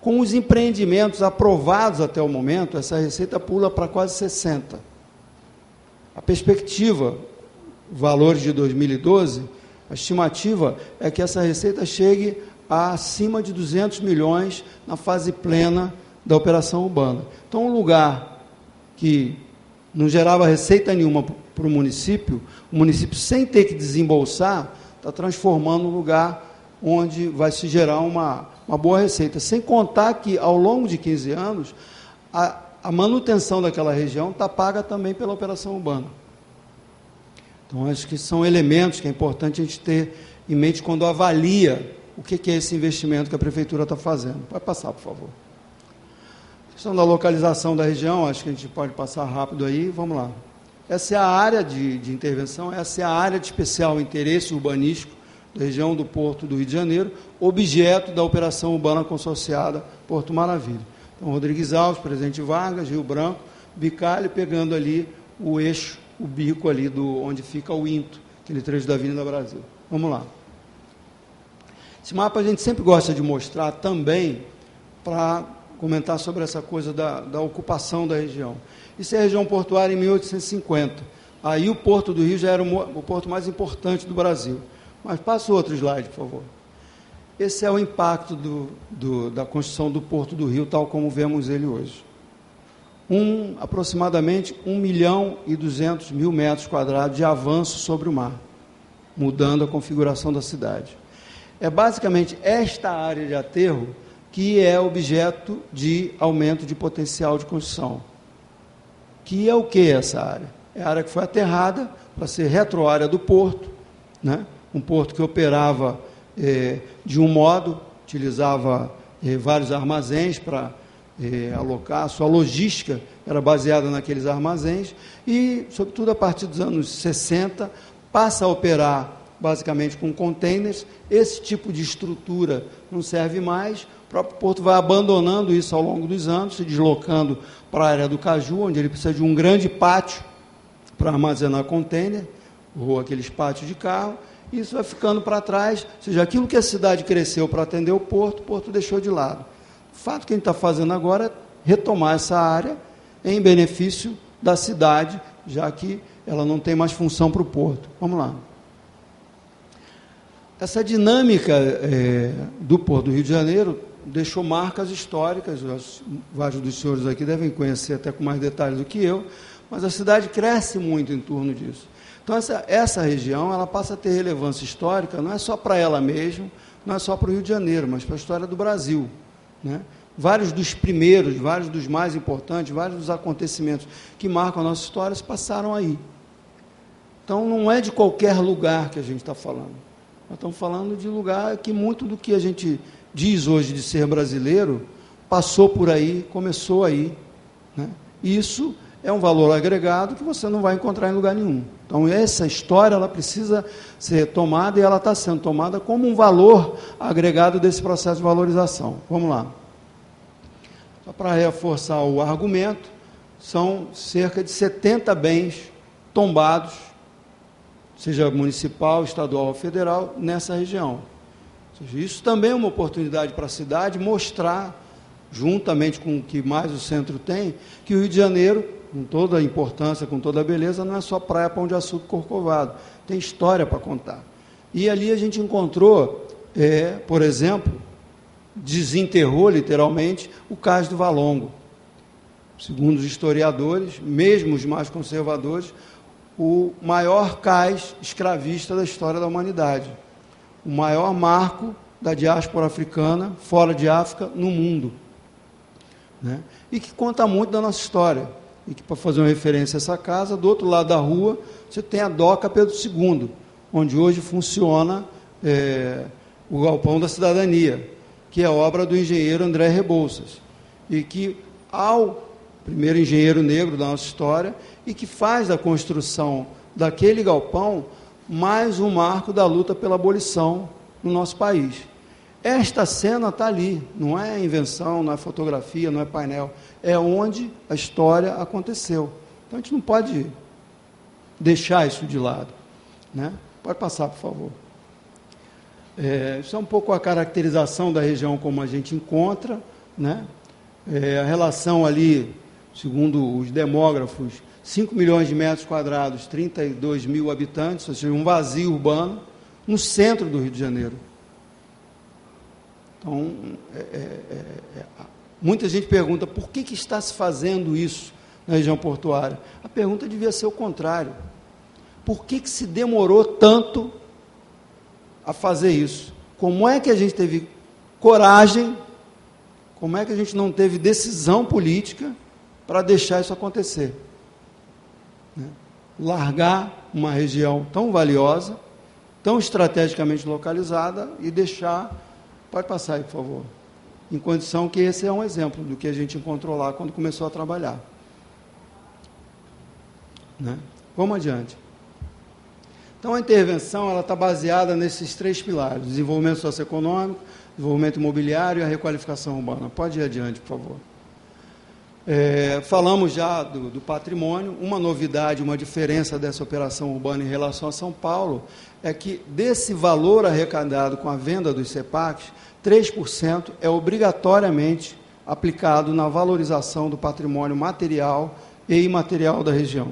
Com os empreendimentos aprovados até o momento, essa receita pula para quase 60. A perspectiva, valores de 2012, a estimativa é que essa receita chegue a acima de 200 milhões na fase plena da operação urbana. Então, um lugar que não gerava receita nenhuma para o município sem ter que desembolsar, está transformando um lugar onde vai se gerar uma boa receita. Sem contar que, ao longo de 15 anos, a manutenção daquela região está paga também pela operação urbana. Então, acho que são elementos que é importante a gente ter em mente quando avalia o que é esse investimento que a Prefeitura está fazendo. Pode passar, por favor. A questão da localização da região, acho que a gente pode passar rápido aí, vamos lá. Essa é a área de intervenção, essa é a área de especial interesse urbanístico da região do Porto do Rio de Janeiro, objeto da operação urbana consorciada Porto Maravilha. Então, Rodrigues Alves, Presidente Vargas, Rio Branco, Bicalho, pegando ali o eixo, o bico ali onde fica o INTO, aquele trecho da Avenida Brasil. Vamos lá. Esse mapa a gente sempre gosta de mostrar também para comentar sobre essa coisa da ocupação da região. Isso é a região portuária em 1850. Aí o Porto do Rio já era o porto mais importante do Brasil. Mas passa o outro slide, por favor. Esse é o impacto da construção do Porto do Rio, tal como vemos ele hoje. Aproximadamente 1.200.000 metros quadrados de avanço sobre o mar, mudando a configuração da cidade. É basicamente esta área de aterro que é objeto de aumento de potencial de construção. Que é o que essa área? É a área que foi aterrada para ser retroárea do porto, né? Um porto que operava de um modo, utilizava vários armazéns para alocar, a sua logística era baseada naqueles armazéns e, sobretudo, a partir dos anos 60, passa a operar basicamente com containers. Esse tipo de estrutura não serve mais, o próprio porto vai abandonando isso ao longo dos anos, se deslocando para a área do Caju, onde ele precisa de um grande pátio para armazenar container, ou aqueles pátios de carro, e isso vai ficando para trás, ou seja, aquilo que a cidade cresceu para atender o porto deixou de lado. O fato que a gente está fazendo agora é retomar essa área em benefício da cidade, já que ela não tem mais função para o porto. Vamos lá. Essa dinâmica do Porto do Rio de Janeiro deixou marcas históricas, vários dos senhores aqui devem conhecer até com mais detalhes do que eu, mas a cidade cresce muito em torno disso. Então, essa região ela passa a ter relevância histórica, não é só para ela mesma, não é só para o Rio de Janeiro, mas para a história do Brasil, né? Vários dos primeiros, vários dos mais importantes, vários dos acontecimentos que marcam a nossa história se passaram aí. Então, não é de qualquer lugar que a gente está falando. Nós estamos falando de lugar que muito do que a gente diz hoje de ser brasileiro passou por aí, começou aí, né? Isso é um valor agregado que você não vai encontrar em lugar nenhum. Então, essa história ela precisa ser tomada e ela está sendo tomada como um valor agregado desse processo de valorização. Vamos lá. Só para reforçar o argumento, são cerca de 70 bens tombados, seja municipal, estadual ou federal, nessa região. Ou seja, isso também é uma oportunidade para a cidade mostrar, juntamente com o que mais o centro tem, que o Rio de Janeiro, com toda a importância, com toda a beleza, não é só praia, Pão de Açúcar, Corcovado, tem história para contar. E ali a gente encontrou, por exemplo, desenterrou literalmente o Cais do Valongo. Segundo os historiadores, mesmo os mais conservadores, o maior cais escravista da história da humanidade, o maior marco da diáspora africana, fora de África, no mundo, né? E que conta muito da nossa história, e que, para fazer uma referência a essa casa, do outro lado da rua, você tem a Doca Pedro II, onde hoje funciona o Galpão da Cidadania, que é obra do engenheiro André Rebouças, e que, primeiro engenheiro negro da nossa história, e que faz da construção daquele galpão mais um marco da luta pela abolição no nosso país. Esta cena está ali, não é invenção, não é fotografia, não é painel, é onde a história aconteceu. Então, a gente não pode deixar isso de lado, né? Pode passar, por favor. Isso é um pouco a caracterização da região como a gente encontra, né? A relação ali, segundo os demógrafos, 5 milhões de metros quadrados, 32 mil habitantes, ou seja, um vazio urbano no centro do Rio de Janeiro. Então, muita gente pergunta, por que está se fazendo isso na região portuária? A pergunta devia ser o contrário. Por que se demorou tanto a fazer isso? Como é que a gente teve coragem, como é que a gente não teve decisão política para deixar isso acontecer? Né? Largar uma região tão valiosa, tão estrategicamente localizada e deixar... Pode passar aí, por favor. Em condição que esse é um exemplo do que a gente encontrou lá quando começou a trabalhar. Né? Vamos adiante. Então, a intervenção ela está baseada nesses 3 pilares: desenvolvimento socioeconômico, desenvolvimento imobiliário e a requalificação urbana. Pode ir adiante, por favor. Falamos já do patrimônio. Uma novidade, uma diferença dessa operação urbana em relação a São Paulo é que desse valor arrecadado com a venda dos CEPACs, 3% é obrigatoriamente aplicado na valorização do patrimônio material e imaterial da região.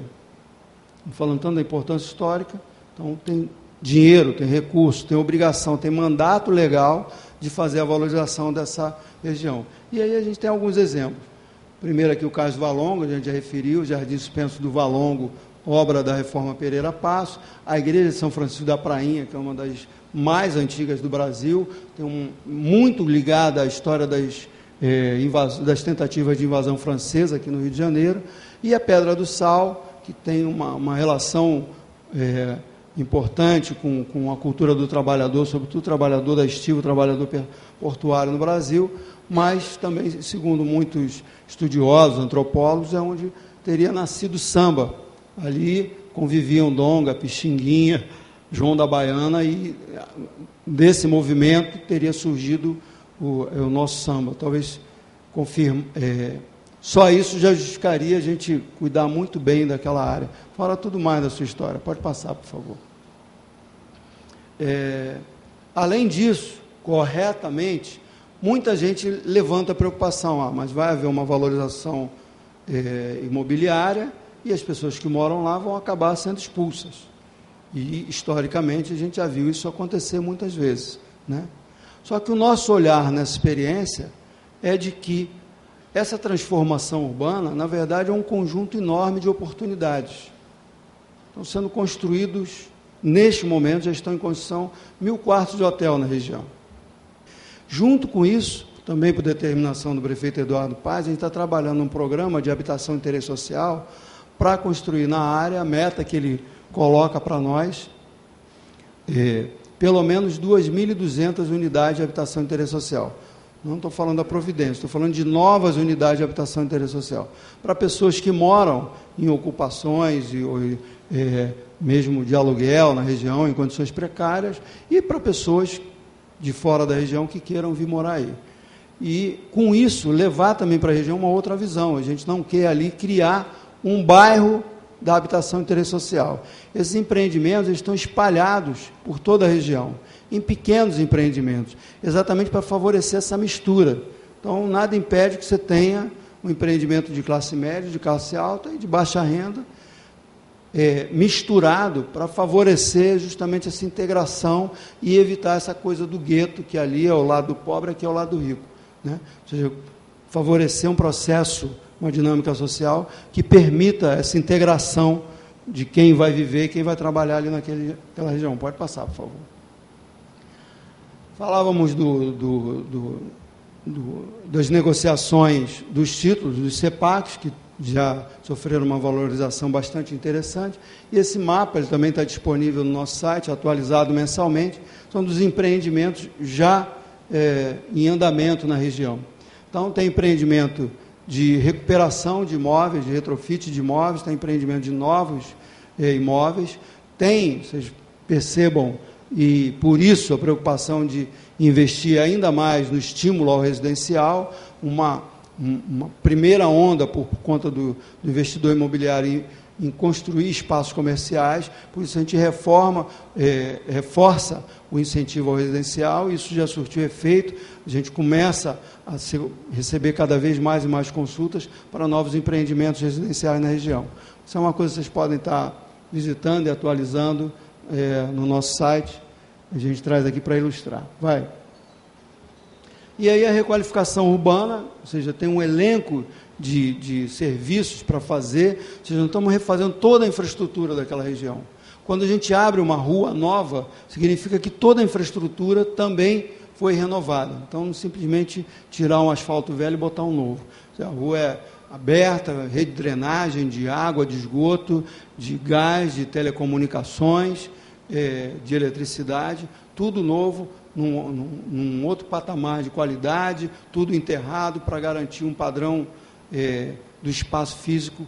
Falando tanto da importância histórica, então tem dinheiro, tem recurso, tem obrigação, tem mandato legal de fazer a valorização dessa região. E aí a gente tem alguns exemplos. Primeiro aqui o caso do Valongo, a gente já referiu, o Jardim Suspenso do Valongo, obra da Reforma Pereira Passos, a Igreja de São Francisco da Prainha, que é uma das mais antigas do Brasil, muito ligada à história das tentativas de invasão francesa aqui no Rio de Janeiro, e a Pedra do Sal, que tem uma relação importante com a cultura do trabalhador, sobretudo o trabalhador da estiva, o trabalhador portuário no Brasil, mas também, segundo muitos estudiosos, antropólogos, é onde teria nascido samba. Ali conviviam Donga, Pixinguinha, João da Baiana, e desse movimento teria surgido o nosso samba. Talvez confirme. Só isso já justificaria a gente cuidar muito bem daquela área. Fala tudo mais da sua história. Pode passar, por favor. Além disso, corretamente, muita gente levanta a preocupação, mas vai haver uma valorização imobiliária e as pessoas que moram lá vão acabar sendo expulsas. E, historicamente, a gente já viu isso acontecer muitas vezes, né? Só que o nosso olhar nessa experiência é de que essa transformação urbana, na verdade, é um conjunto enorme de oportunidades. Estão sendo construídos, neste momento, já estão em construção 1.000 quartos de hotel na região. Junto com isso, também por determinação do prefeito Eduardo Paz, a gente está trabalhando num programa de habitação e interesse social para construir na área, a meta que ele coloca para nós, pelo menos 2.200 unidades de habitação e interesse social. Não estou falando da Providência, estou falando de novas unidades de habitação e interesse social. Para pessoas que moram em ocupações, mesmo de aluguel na região, em condições precárias, e para pessoas de fora da região que queiram vir morar aí. E, com isso, levar também para a região uma outra visão. A gente não quer ali criar um bairro da habitação e interesse social. Esses empreendimentos estão espalhados por toda a região, em pequenos empreendimentos, exatamente para favorecer essa mistura. Então, nada impede que você tenha um empreendimento de classe média, de classe alta e de baixa renda, misturado para favorecer justamente essa integração e evitar essa coisa do gueto, que ali é o lado pobre, aqui é o lado rico, né? Ou seja, favorecer um processo, uma dinâmica social que permita essa integração de quem vai viver e quem vai trabalhar ali naquela região. Pode passar, por favor. Falávamos das negociações dos títulos, dos CEPACs, que já sofreram uma valorização bastante interessante, e esse mapa ele também está disponível no nosso site, atualizado mensalmente, são dos empreendimentos já em andamento na região. Então, tem empreendimento de recuperação de imóveis, de retrofit de imóveis, tem empreendimento de novos imóveis, tem, vocês percebam, e por isso a preocupação de investir ainda mais no estímulo ao residencial, uma primeira onda por conta do investidor imobiliário em construir espaços comerciais, por isso a gente reforça o incentivo ao residencial, isso já surtiu efeito, a gente começa a receber cada vez mais e mais consultas para novos empreendimentos residenciais na região. Isso é uma coisa que vocês podem estar visitando e atualizando no nosso site, a gente traz aqui para ilustrar. Vai. E aí a requalificação urbana, ou seja, tem um elenco de serviços para fazer, ou seja, não estamos refazendo toda a infraestrutura daquela região. Quando a gente abre uma rua nova, significa que toda a infraestrutura também foi renovada. Então, não simplesmente tirar um asfalto velho e botar um novo. A rua é aberta, rede de drenagem, de água, de esgoto, de gás, de telecomunicações, de eletricidade, tudo novo, num outro patamar de qualidade, tudo enterrado para garantir um padrão do espaço físico,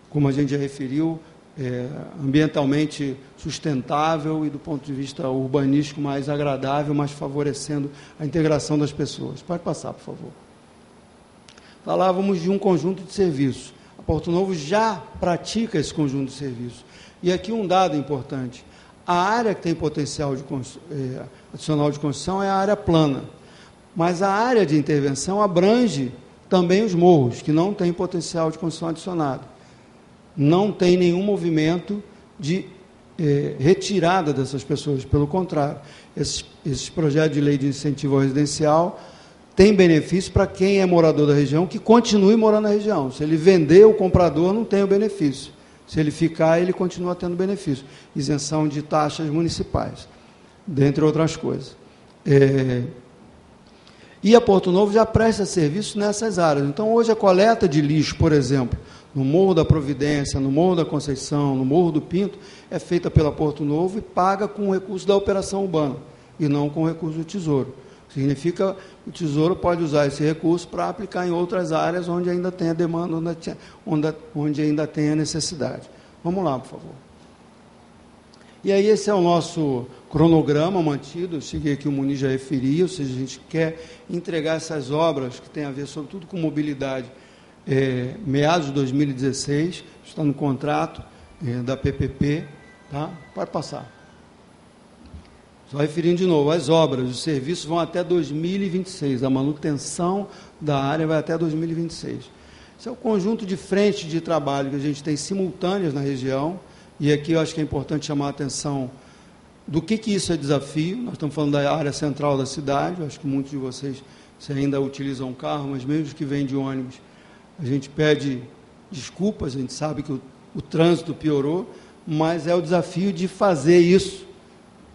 como a gente já referiu, ambientalmente sustentável e do ponto de vista urbanístico mais agradável, mais favorecendo a integração das pessoas. Pode passar, por favor. Falávamos de um conjunto de serviços. A Porto Novo já pratica esse conjunto de serviços. E aqui um dado importante. A área que tem potencial adicional de construção é a área plana, mas a área de intervenção abrange também os morros, que não tem potencial de construção adicionado. Não tem nenhum movimento de retirada dessas pessoas, pelo contrário. Esses projetos de lei de incentivo ao residencial têm benefício para quem é morador da região, que continue morando na região. Se ele vender, o comprador não tem o benefício. Se ele ficar, ele continua tendo benefício. Isenção de taxas municipais, dentre outras coisas. E a Porto Novo já presta serviço nessas áreas. Então, hoje, a coleta de lixo, por exemplo, no Morro da Providência, no Morro da Conceição, no Morro do Pinto, é feita pela Porto Novo e paga com o recurso da operação urbana, e não com o recurso do Tesouro. Significa que o Tesouro pode usar esse recurso para aplicar em outras áreas onde ainda tem a demanda, onde ainda tem a necessidade. Vamos lá, por favor. E aí esse é o nosso cronograma mantido, eu cheguei aqui, o Muniz já referia, ou seja, a gente quer entregar essas obras que têm a ver, sobretudo, com mobilidade, meados de 2016, está no contrato da PPP, tá? Pode passar. Só referindo de novo, as obras, os serviços vão até 2026, a manutenção da área vai até 2026. Esse é o conjunto de frentes de trabalho que a gente tem simultâneas na região, e aqui eu acho que é importante chamar a atenção do que isso é desafio. Nós estamos falando da área central da cidade, eu acho que muitos de vocês ainda utilizam carro, mas mesmo os que vêm de ônibus, a gente pede desculpas, a gente sabe que o trânsito piorou, mas é o desafio de fazer isso,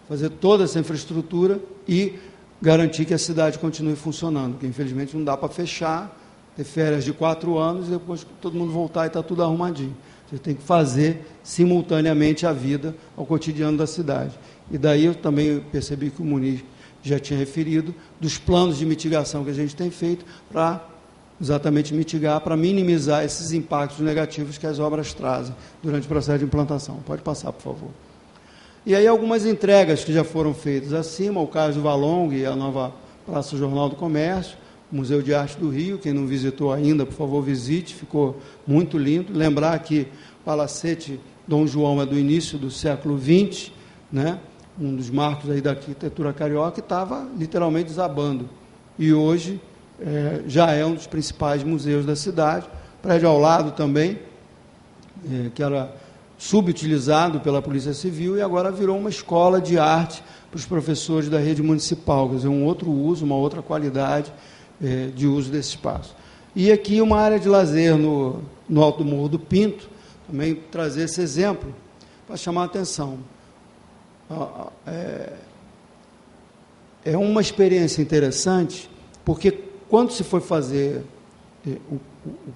fazer toda essa infraestrutura e garantir que a cidade continue funcionando, porque infelizmente não dá para fechar, ter férias de 4 anos e depois todo mundo voltar e está tudo arrumadinho. Você tem que fazer simultaneamente a vida ao cotidiano da cidade. E daí eu também percebi que o Muniz já tinha referido dos planos de mitigação que a gente tem feito para exatamente mitigar, para minimizar esses impactos negativos que as obras trazem durante o processo de implantação. Pode passar, por favor. E aí algumas entregas que já foram feitas acima, o caso do Valong e a nova Praça Jornal do Comércio, Museu de Arte do Rio, quem não visitou ainda, por favor, visite, ficou muito lindo. Lembrar que o Palacete Dom João é do início do século XX, né? Um dos marcos aí da arquitetura carioca, estava literalmente desabando. E hoje já é um dos principais museus da cidade. Prédio ao lado também, que era subutilizado pela Polícia Civil e agora virou uma escola de arte para os professores da rede municipal, quer dizer, um outro uso, uma outra qualidade de uso desse espaço. E aqui uma área de lazer no Alto do Morro do Pinto, também trazer esse exemplo para chamar a atenção. É uma experiência interessante, porque quando se foi fazer o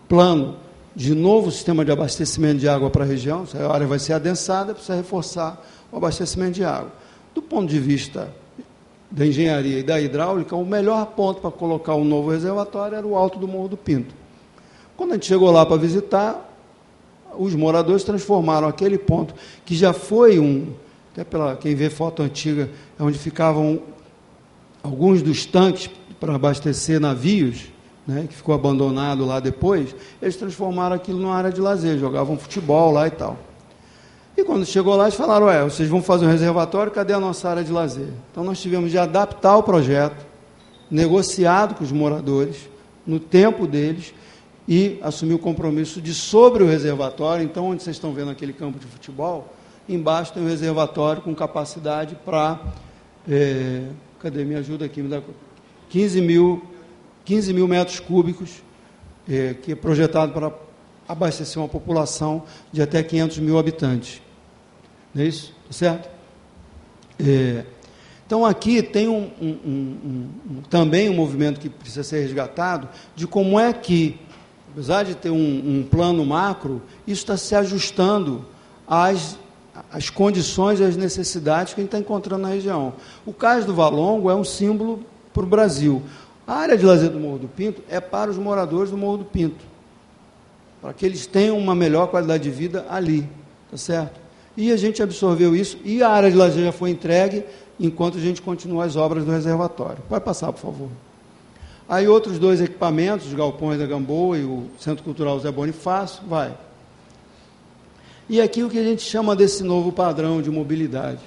plano de novo sistema de abastecimento de água para a região, a área vai ser adensada, precisa reforçar o abastecimento de água. Do ponto de vista da engenharia e da hidráulica, o melhor ponto para colocar um novo reservatório era o Alto do Morro do Pinto. Quando a gente chegou lá para visitar, os moradores transformaram aquele ponto, que já foi até quem vê foto antiga, é onde ficavam alguns dos tanques para abastecer navios, né, que ficou abandonado lá depois, eles transformaram aquilo numa área de lazer, jogavam futebol lá e tal. E quando chegou lá, eles falaram, vocês vão fazer um reservatório, cadê a nossa área de lazer? Então nós tivemos de adaptar o projeto, negociado com os moradores, no tempo deles, e assumir o compromisso de sobre o reservatório. Então, onde vocês estão vendo aquele campo de futebol, embaixo tem um reservatório com capacidade para, cadê, me ajuda aqui, me dá 15 mil metros cúbicos, que é projetado para abastecer uma população de até 500 mil habitantes. Não é isso? Tá certo? Então, aqui tem também um movimento que precisa ser resgatado, de como é que, apesar de ter um plano macro, isso está se ajustando às condições e às necessidades que a gente está encontrando na região. O Cais do Valongo é um símbolo para o Brasil. A área de lazer do Morro do Pinto é para os moradores do Morro do Pinto, para que eles tenham uma melhor qualidade de vida ali, tá certo? E a gente absorveu isso, e a área de lazer já foi entregue, enquanto a gente continua as obras do reservatório. Pode passar, por favor. Aí outros 2 equipamentos, os galpões da Gamboa e o Centro Cultural Zé Bonifácio, vai. E aqui o que a gente chama desse novo padrão de mobilidade.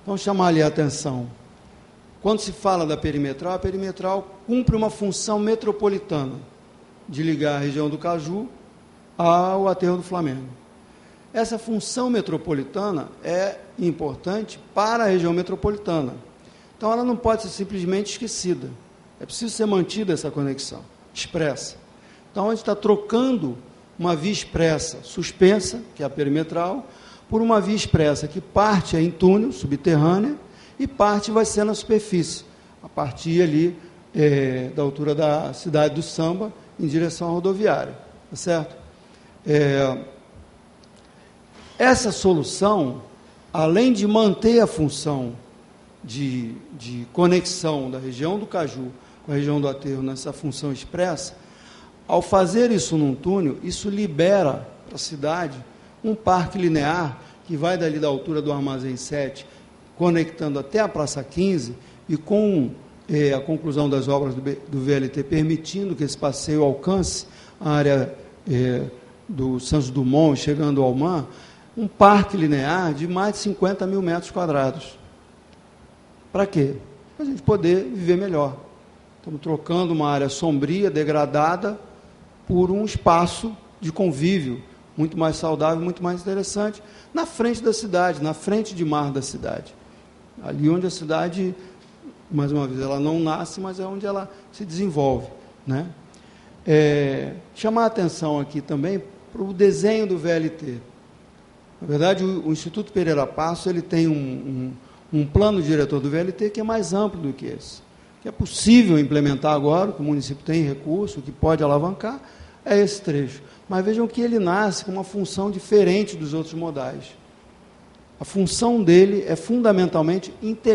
Vamos chamar ali a atenção. Quando se fala da perimetral, a perimetral cumpre uma função metropolitana, de ligar a região do Caju ao aterro do Flamengo. Essa função metropolitana é importante para a região metropolitana. Então, ela não pode ser simplesmente esquecida. É preciso ser mantida essa conexão expressa. Então, a gente está trocando uma via expressa suspensa, que é a perimetral, por uma via expressa que parte é em túnel, subterrânea, e parte vai ser na superfície, a partir ali da altura da cidade do Samba, em direção à rodoviária. Tá certo? Essa solução, além de manter a função de conexão da região do Caju com a região do aterro nessa função expressa, ao fazer isso num túnel, isso libera para a cidade um parque linear que vai dali da altura do Armazém 7, conectando até a Praça 15, e com a conclusão das obras do VLT, permitindo que esse passeio alcance a área do Santos Dumont, chegando ao mar, um parque linear de mais de 50 mil metros quadrados. Para quê? Para a gente poder viver melhor. Estamos trocando uma área sombria, degradada, por um espaço de convívio muito mais saudável, muito mais interessante, na frente da cidade, na frente de mar da cidade. Ali onde a cidade, mais uma vez, ela não nasce, mas é onde ela se desenvolve, né? Chamar a atenção aqui também para o desenho do VLT. Na verdade, o Instituto Pereira Passos, ele tem um plano diretor do VLT que é mais amplo do que esse, que é possível implementar agora, que o município tem recurso, que pode alavancar, é esse trecho. Mas vejam que ele nasce com uma função diferente dos outros modais. A função dele é fundamentalmente integrar